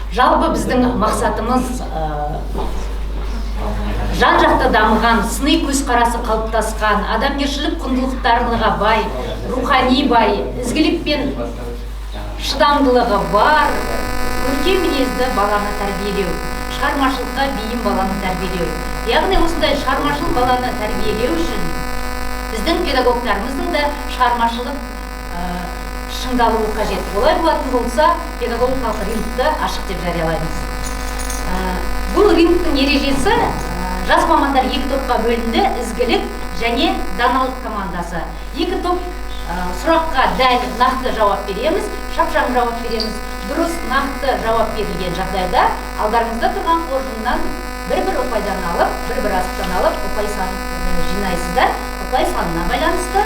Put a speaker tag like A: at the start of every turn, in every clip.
A: Жалпы біздің мақсатымыз жан-жақты дамыған, сыни көзқарасы қалыптасқан, адамгершілік құндылықтарға бай, рухани бай, ізгілік пен шыдамдылығы бар, көркем мінезді баланы тәрбиелеу, шығармашылыққа бейім баланы тәрбиелеу. Яғни осындай шығармашыл баланы тәрбиелеу үшін біздің педагогтарымыздың да шығармашылық шыңдалуы қажет. Олай болатын болса, педагогикалық рингті ашық деп жариялаймыз. Бұл рингтің ережесі жас мамандар екі топқа бөлінді, ізгілік және даналық командасы. Екі топ сұраққа дәл нақты жауап береміз, шапшаң жауап береміз. Дұрыс нақты жауап берілген жағдайда алдарыңызда тұрған қоржыннан бір-бір ұпайдан алып, бір-бір асықтан алып, ұпай санын жинайсыздар. Ұпай санына байланысты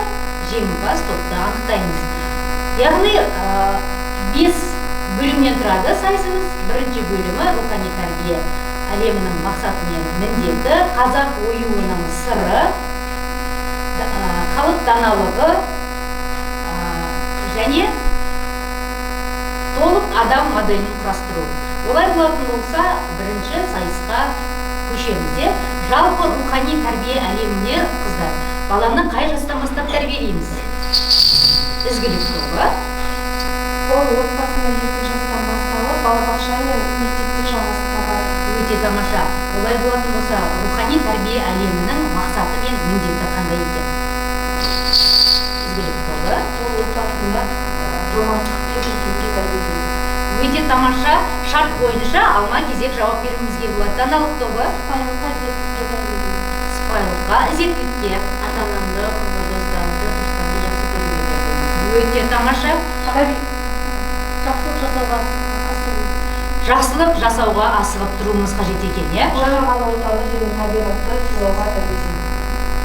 A: жеңімпаз топты анықтаймыз. Яғни 5 бөлімнен тұрады сайысымыз. Бірінші бөлімі рухани тәрбие әлемінің мақсаты мен міндеті, қазақ оюының сыры, халық даналығы және толық адам моделін құрастыру. Олай болатын болса, бірінші сайысқа көшемізде. Жалпы рухани тәрбие әлеміне қыздар, баланы қай жастан бастап тәрбиелейміз? Ізгілік тобы.
B: Ол отбасында 7 жастан басталып, балабақша мен мектепте жалғастырылады.
A: Өте тамаша. Олай болатын болса, рухани тәрбие әлемінің мақсаты мен міндеті қандай екен? Ізгілік тобы.
B: Ол отбасында жомарттық пен ізгілікке тәрбиелейді.
A: Өте тамаша. Шарт бойынша алма-кезек жауап беруімізге болады. Даналық тобы.
B: Сыпайылыққа, ізеттілікке тәрбиелейді.
A: Сыпайылыққа, ізеттілікке.
B: Ата-анамды, достарымды, туыстарымды жақсы көруге тәрбиелейді.
A: Өте тамаша.
B: Жақсылық жасауға асығу.
A: Жақсылық жасауға асығып тұруымыз қажет екен, иә?
B: Жаңа ғана отаны және табиғатты сыйлауға тәрбиелейді.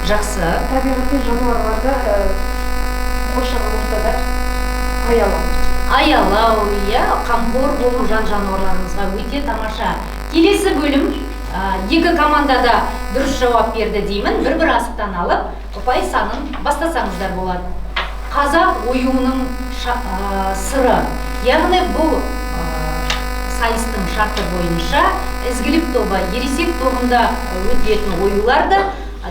A: Жақсы.
B: Табиғат пен жануарларды қоршаған ортада аялау.
A: Аялау, иә, қамқор болу жан-жануарларымызға өте тамаша. Келесі бөлім, екі командада дұрыс жауап берді деймін. Бір-бір асықтан алып, ұпай санын бастасаңыздар болады. Қазақ оюының сыры. Яғни бұл сайыстың шарты бойынша ізгілік тобы, ересек тобында өтілетін оюларды,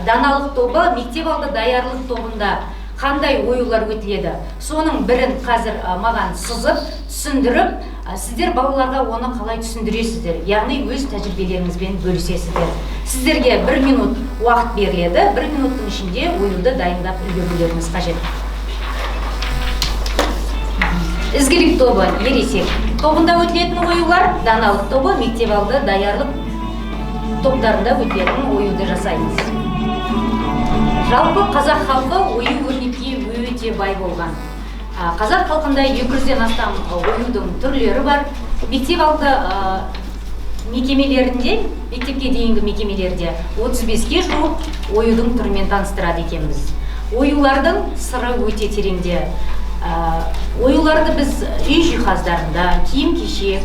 A: даналық тобы, мектеп алды даярлық тобында қандай оюлар өтіледі. Соның бірін қазір маған сызып, түсіндіріп, сіздер балаларға оны қалай түсіндіресіздер. Яғни өз тәжірибелеріңізбен бөлісесіздер. Сіздерге 1 минут уақыт беріледі. 1 минуттың ішінде оюды дайындап үлгерулеріңіз қажет. Ізгілік тобы, ересек тобында өтілетін оюлар, даналық тобы, мектеп алды даярлық топтарында өтілетін оюды жасаймыз. Жалпы қазақ халқы ою өрнекке өте бай болған. Қазақ халқында 200-ден астам оюдың түрлері бар. Мектеп алды мекемелерінде, мектепке дейінгі мекемелерде 35-ке жуық оюдың түрімен таныстырады екенбіз. Оюлардың сыры өте тереңде. Оюларды біз үй жиһаздарында, киім-кешек,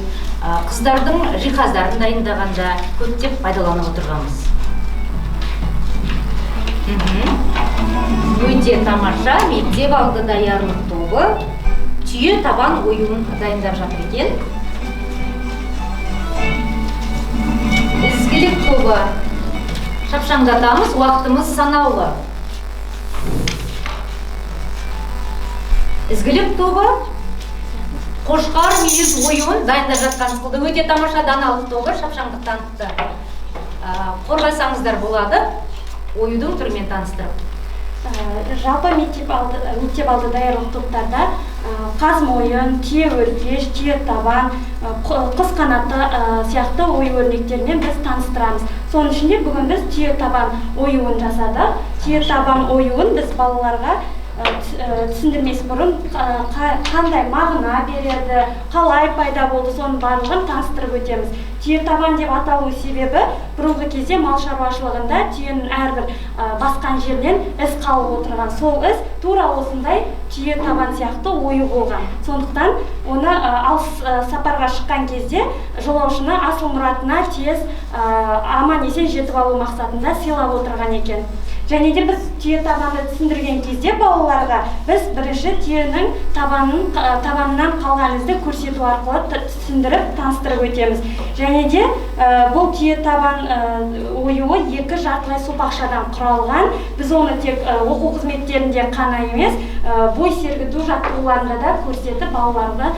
A: қыздардың жиһаздарын дайындағанда көптеп пайдаланып отырғанбыз. Өте тамаша, мектеп алды даярлық тобы түйе табан оюын дайындап жатыр екен. Ізгілік тобы шапшаңдатамыз, уақытымыз санаулы. Ізгілік тобы қошқар мүйіз оюын дайындап жатқан сылды. Өте тамаша, даналық тобы шапшаңдық танытты. Қорғасаңыздар болады, оюдың түрімен таныстырып.
B: Жалпы мектеп алды даярлық топтарда қаз мойын, түйе өркеш, түйе табан, құс қанаты сияқты ою өрнектермен біз таныстырамыз. Соның ішінде бүгін біз түйе табан оюын жасадық. Түйе табан оюын біз балаларға түсіндірмес бұрын қандай мағына береді, қалай пайда болды, соның барлығын таныстырып өтеміз. Түйе табан деп аталу себебі бұрынғы кезде мал шаруашылығында түйенің әрбір басқан жерінен із қалып отырған. Сол із тура осындай түйе табан сияқты ою болған. Сондықтан оны алыс сапарға шыққан кезде жолаушыны асыл мұратына тез аман есен жетіп алу мақсатында сыйлап отырған екен. Және де біз түйе табанды түсіндірген кезде балаларға біз бірінші түйенің табанынан қалған ізді көрсету арқылы түсіндіріп, таныстырып өтеміз. Және де бұл түйе табан оюы екі жартылай сопақшадан құралған. Біз оны тек оқу қызметтерінде қана емес, бой сергіту жаттығуларында да көрсетіп, балаларға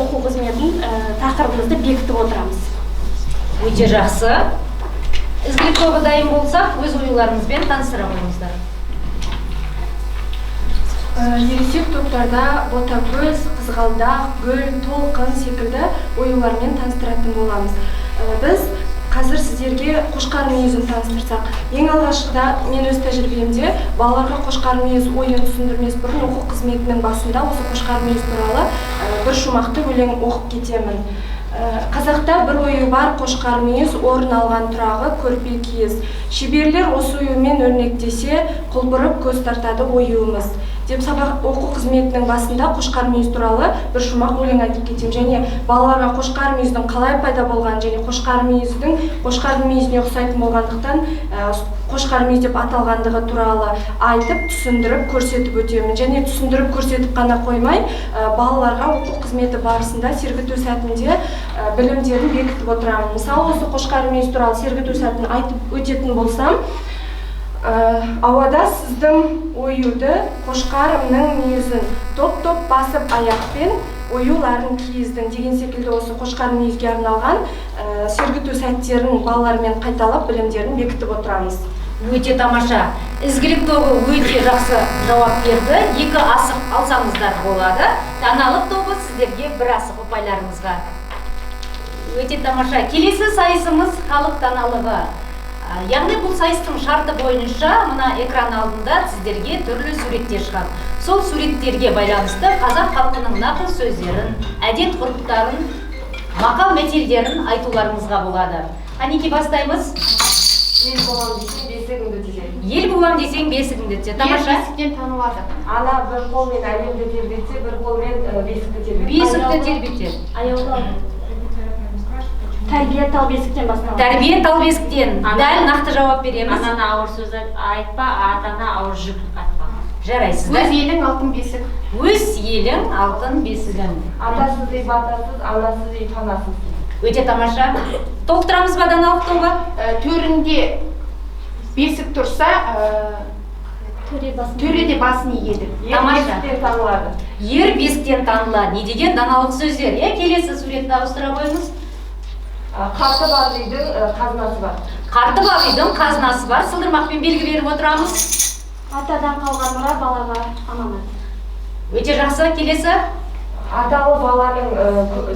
B: оқу қызметін тақырыбымызды бекітіп отырамыз.
A: Өте жақсы. Ізгілік тобы дайын болсақ, өз оюларыңызбен таныстыра қойыңыздар.
C: Ересек топтарда ботагөз, қызғалдақ, гүл, толқын секілді оюлармен таныстыратын боламыз. Біз қазір сіздерге қошқар мүйізін таныстырсақ, ең алғашқыда мен өз тәжірибемде балаларға қошқар мүйіз ойын түсіндірмес бұрын оқу қызметінің басында осы қошқар мүйіз туралы бір шумақты өлең оқып кетемін. Қазақта бір ою бар, қошқар мүйіз, орын алған тұрағы көрпе киіз. Шеберлер осы оюмен өрнектесе, құлпырып көз тартады оюымыз. Деп сабақ оқу қызметінің басында қошқар мүйіз туралы бір шумақ өлең айтып кетемін. Және балаларға қошқар мүйіздің қалай пайда болған және қошқар мүйізіне ұқсайтын болғандықтан қошқар мүйіз деп аталғандығы туралы айтып, түсіндіріп, көрсетіп өтемін. Және түсіндіріп, көрсетіп қана қоймай, балаларға оқу қызметі барысында сергіту сәтінде білімдерін бекітіп отырамын. Мысалы, осы қошқар мүйіз туралы сергіту сәтін айтып өтетін болсам, ауада сіздің оюды, қошқарымның мүйізін топ-топ басып аяқпен оюларын киіздің деген секілді осы қошқар мүйізге арналған сергіту сәттерін балалармен қайталап білімдерін бекітіп отырамыз.
A: Өте тамаша. Ізгілік тобы өте жақсы жауап берді. Екі асық алсаңыздар болады. Даналық тобы сіздерге бір асық ұпайларыңызға. Өте тамаша. Келесі сайысымыз халық даналығы. Яғни бұл сайыстың шарты бойынша мына экран алдында сіздерге түрлі суреттер шығады. Сол суреттерге байланысты қазақ халқының нақыл сөздерін, әдет ғұрыптарын, мақал мәтелдерін айтуларыңызға болады. Қанеки бастаймыз?
C: Ел болам десең бесігіңді түзе.
A: Ел болам десең бесігіңді түзе. Тамаша.
C: Бесіктен танылады.
D: Ана бір қолмен әлемді тербетсе, бір қолмен бесікті тербетсе.
A: Бесікті тербетсе.
B: Аяулы. Тәрбие тал бесіктен басталады.
A: Тәрбие тал бесіктен. Дәл нақты жауап береміз.
E: Ананы ауыр сөз айтпа, атана ауыр жүк атпа.
A: Жарайсыздар.
C: Өз елің алтын бесік.
A: Өз елің алтын бесігің.
D: Атасыз үй батасыз, анасыз үй панасыз.
A: Өте тамаша. Толықтырамыз ба даналық тобы?
C: Төрінде бесік тұрса, төреде басын иеді.
A: Тамаша.
D: Бесіктен танылады.
A: Ер бесіктен танылады. Не деген даналық сөздер? Келесі суретті ауыстыра қойыңыз.
D: Қарты бар үйдің қазынасы бар.
A: Қарты бар үйдің қазынасы бар. Сылдырмақпен белгі беріп отырамыз.
B: Атадан қалған мұра балаға аманат.
A: Өте жақсы. Келесі.
D: Аталы баланың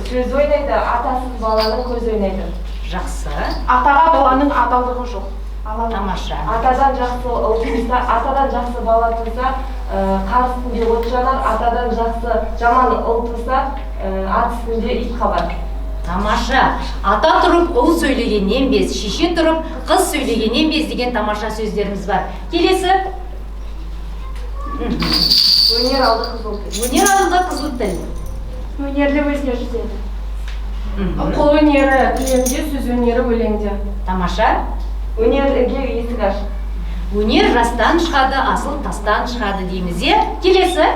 D: сөз ойнайды, атасыз баланың көз ойнайды.
A: Жақсы.
C: Атаға баланың адалдығы жоқ.
A: Тамаша.
D: Атадан жақсы бала туса, қар үстінде от жанар, атадан жақсы жаман ұл туса, ат үстінде ит қабар.
A: Тамаша. Ата тұрып ұл сөйлегеннен без, шеше тұрып қыз сөйлегеннен без деген тамаша сөздеріміз бар. Келесі.
D: Өнер алды қызыл тіл.
A: Өнер алды қызыл тіл.
B: Өнерді өзге жүзеді.
C: Қол өнері өлеңде, сөз өнері өлеңде.
A: Тамаша.
D: Өнерге есік аш.
A: Өнер жастан шығады, асыл тастан шығады дейміз. Келесі.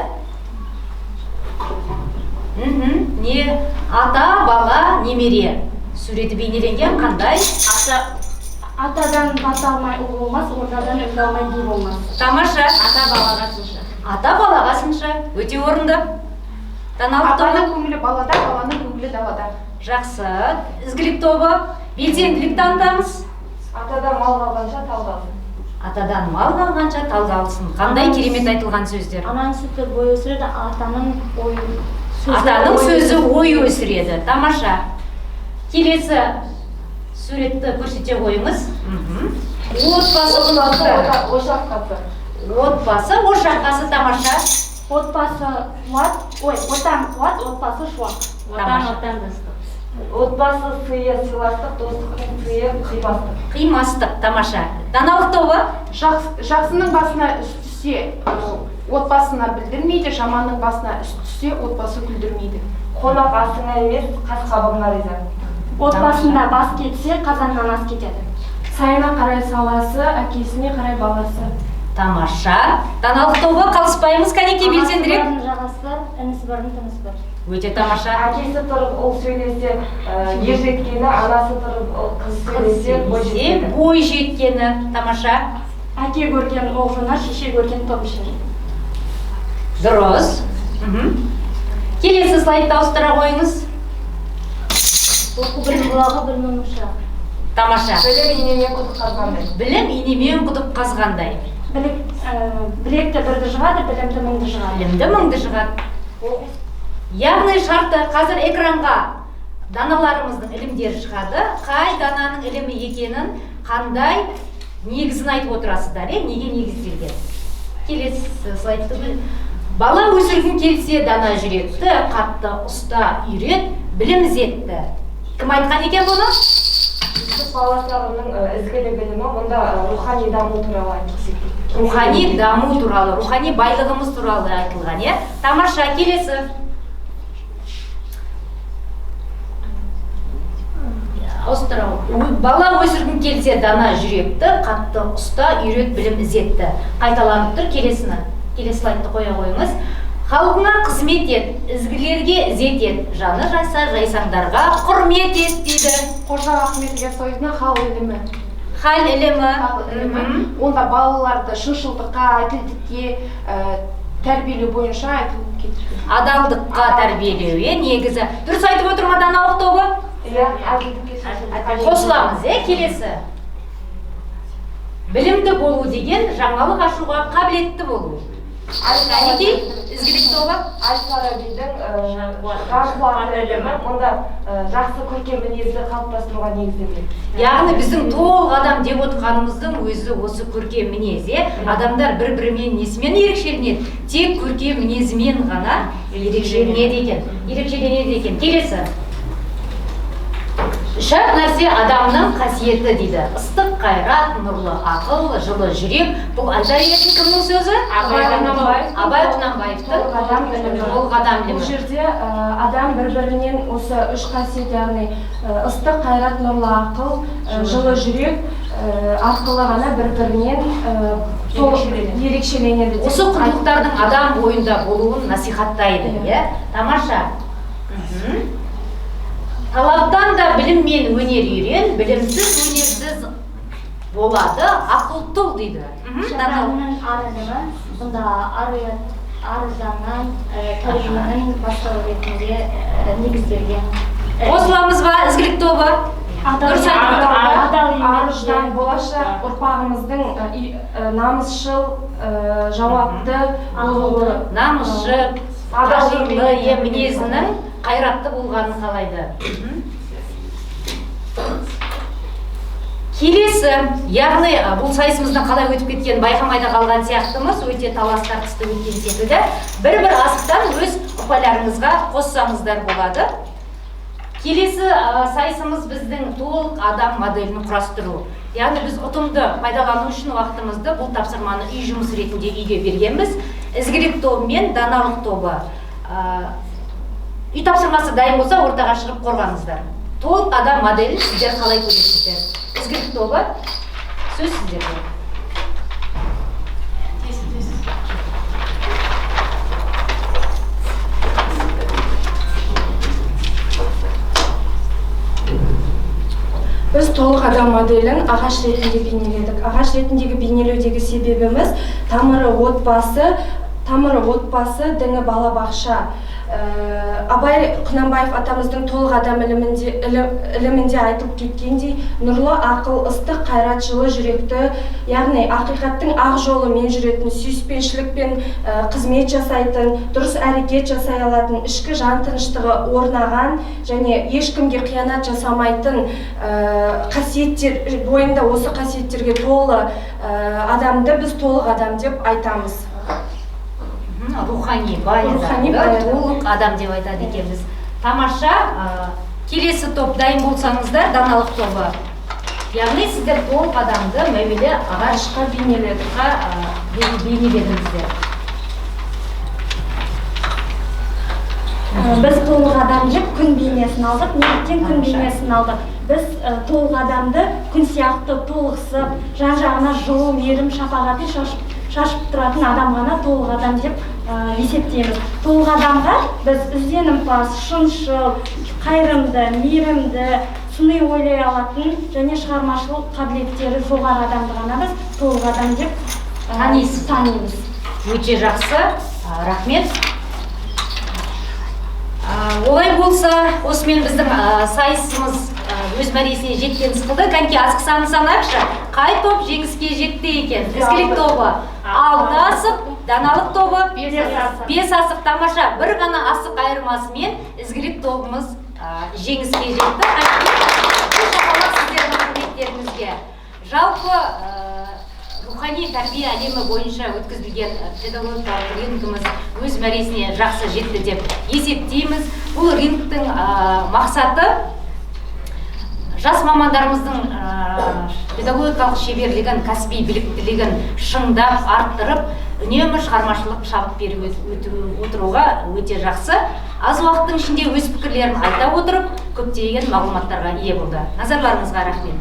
A: Не? Ата, бала, немере. Суреті бейнеленген қандай?
B: Атадан бата алмай ұл болмас, ордадан үлгі алмай би болмас.
A: Тамаша.
E: Ата балаға сыншы.
A: Ата балаға сыншы. Өте орынды. Даналық тобы.
C: Атаның көңілі балада, баланың көңілі далада.
A: Жақсы. Ізгілік тобы. Белсенділік танытамыз.
D: Атадан мал қалғанша тал қалсын.
A: Атадан мал қалғанша тал қалсын. Қандай керемет айтылған сөздер?
B: Ананың сүті бой өсіреді, атаның
A: сөзі ой өсіреді. Тамаша. Келесі суретті көрсете қойыңыз. Отбасы құндылықтар.
D: Ошақ қасы.
A: Отбасы, ошақ қасы. Тамаша.
B: Отбасы қуат, отан қуат, отбасы шуақ.
E: Отан достық.
D: Отбасы сыйы сыйластық, достықтың сыйы қимастық.
A: Қимастық. Тамаша. Даналық тобы.
C: Жақсының басына іс түссе, отбасына білдірмейді, жаманның басына іс түссе, отбасы күлдірмейді.
D: Қонақ асыңа емес, қас қабығына риза.
B: Отбасында бас кетсе, қазаннан ас кетеді.
C: сайына қарай саласы, әкесіне қарай баласы.
A: Тамаша. Даналық тобы қалыспаймыз, кәнекей белсендірек.
B: Жағасы бар, інісі бар, тынысы бар.
A: Өте тамаша.
D: Әкесі тұрып ол сөйлесе ер жеткені, анасы тұрып қыз сөйлесе бой жеткені.
A: Бой жеткені. Тамаша.
B: Әке көрген ол жонар, шеше көрген томшыр.
A: Дұрыс. Келесі слайдты ауыстыра қойыңыз.
B: Оқу бір бұлағы, бір мұныша.
A: Тамаша.
D: Білім инемен құдық қазғандай.
A: Білім инемен құдық қазғандай.
B: Білекті бірді жығады, білімді мыңды жығады.
A: Білімді мыңды жығады. Яғни шарты қазір экранға даналарымыздың ілімдері шығады. Қай дананың ілімі екенін, қандай негізін айтып отырасыздар, неге негізделген. Келесі слайдты. Бала өсіргің келсе дана жүректі, қатты ұста үйрет, білім ізетті. Кім айтқан екен бұны?
D: Жүсіп баласағының ізгілі білімі, мұнда рухани даму туралы айтылсын.
A: Рухани даму туралы, рухани байлығымыз туралы айтылған, Тамаша, келесі. Бала өсіргің келсе дана жүректі, қатты ұста үйрет, білім ізетті. Қайталанып тұр, келесіні. Келесі слайдты қоя қойыңыз. Халқыңа қызмет ет, ізгілерге ізет ет, жаны жайса жайсаңдарға құрмет ет дейді.
C: Қожа Ахмет Яссауидің хал ілімі.
A: Хал ілімі.
C: Онда балаларды шыншылдыққа, әділдікке тәрбиелеу бойынша айтылып кетірген.
A: Адалдыққа тәрбиелеу, негізі. Дұрыс айтып отыр ма даналық тобы? Қосыламыз, келесі. Білімді болу деген жаңалық ашуға қабілетті болу. Кәнекей, ізгілік тобы?
D: Әл-Фарабидің қуатты ілімі, мұнда жақсы көркем мінезді қалыптастыруға негізделген.
A: Яғни біздің толық адам деп отырғанымыздың өзі осы көркем мінез. Адамдар бір-бірімен несімен ерекшеленеді? Тек көркем мінезімен ғана ерекшеленеді екен. Келесі. Шарт нәрсе адамның қасиеті дейді. Ыстық қайрат, нұрлы ақыл, жылы жүрек. Бұл айтар етін кімнің сөзі? Абай Құнанбаевтың толық адам ілімі.
C: Бұл жерде адам бір-бірінен осы үш қасиет, яғни ыстық қайрат, нұрлы ақыл, жылы жүрек арқылы ғана бір-бірінен ерекшеленеді.
A: Осы құндылықтардың адам бойында болуын насихаттайды. Тамаша. Талаптан да білім мен өнер үйрен, білімсіз өнерсіз болады, ақыл тұл дейді.
B: Шағанның арылығы, бұнда арызаннан тәрбиенің бастау ретінде негізделген.
A: Қосыламыз ба, ізгілік тобы?
C: Арыждан болашақ ұрпағымыздың намысшыл, жауапты болуы.
A: Намысшы, қажырлы мінезінің қайратты болғанын қалайды. Келесі, яғни бұл сайысымыздың қалай өтіп кеткен байқамайда қалған сияқтымыз, өте талас тартысты өткен секілді. Бір-бір асықтан өз ұпайларыңызға қоссаңыздар болады. Келесі сайысымыз біздің толық адам моделін құрастыру. Яғни біз ұтымды пайдалану үшін уақытымызды бұл тапсырманы үй жұмысы ретінде үйге бергенбіз. Ізгілік тобы мен даналық тобы. Үй тапсырмасы дайын болса, ортаға шығып қорғаңыздар. Толық адам моделін сіздер қалай көресіздер? Ізгілік тобы, сөз сіздерге.
C: Біз толық адам моделін ағаш ретінде бейнеледік. Ағаш ретіндегі бейнелеудегі себебіміз тамыры отбасы, діңі балабақша. Абай Құнанбаев атамыздың толық адам ілімінде айтылып кеткендей, нұрлы ақыл, ыстық қайрат, жылы жүректі, яғни ақиқаттың ақ жолымен жүретін, сүйіспеншілікпен қызмет жасайтын, дұрыс әрекет жасай алатын, ішкі жан тыныштығы орнаған және ешкімге қиянат жасамайтын қасиеттер, бойында осы қасиеттерге толы адамды біз толық адам деп айтамыз.
A: Рухани бай адам, толық адам деп айтады екенбіз. Тамаша, келесі топ дайын болсаңыздар, даналық тобы. Яғни сіздер толық адамды мәуелі ағашқа бейнеледіңіздер.
B: Біз толық адам деп күн бейнесін алдық. Неліктен күн бейнесін алдық? Біз толық адамды күн сияқты толықсып, жан-жағына жылу, мейірім, шапағатын шашып тұратын адам ғана толық адам деп есептейміз. Толық адамға біз ізденімпаз, шыншыл, қайырымды, мейірімді, сыни ойлай алатын және шығармашылық қабілеттері жоғары адамды ғана біз толық адам деп танимыз.
A: Өте жақсы, рахмет. Олай болса, осымен біздің сайысымыз өз мәресіне жеткен сықылды. Кәнке асықсаны санайықшы, қай топ жеңіске жетті екен? Ізгілік тобы 6 асық, даналық тобы 5 асық. Тамаша, бір ғана асық айырмасымен ізгілік тобымыз жеңіске жетті. Шапалақ сіздердің құрметтеріңізге. Жалпы рухани тәрбие әлемі бойынша өткізілген педагогикалық рингіміз өз мәресіне жақсы жетті деп есептейміз. Бұл рингтің мақсаты жас мамандарымыздың педагогикалық шеберлігін, кәсіби біліктілігін шыңдап, арттырып, үнемі шығармашылық шабыт беріп отыруға өте жақсы. Аз уақыттың ішінде өз пікірлерін айта отырып, көптеген мағлұматтарға ие болды. Назарларыңызға рахмет.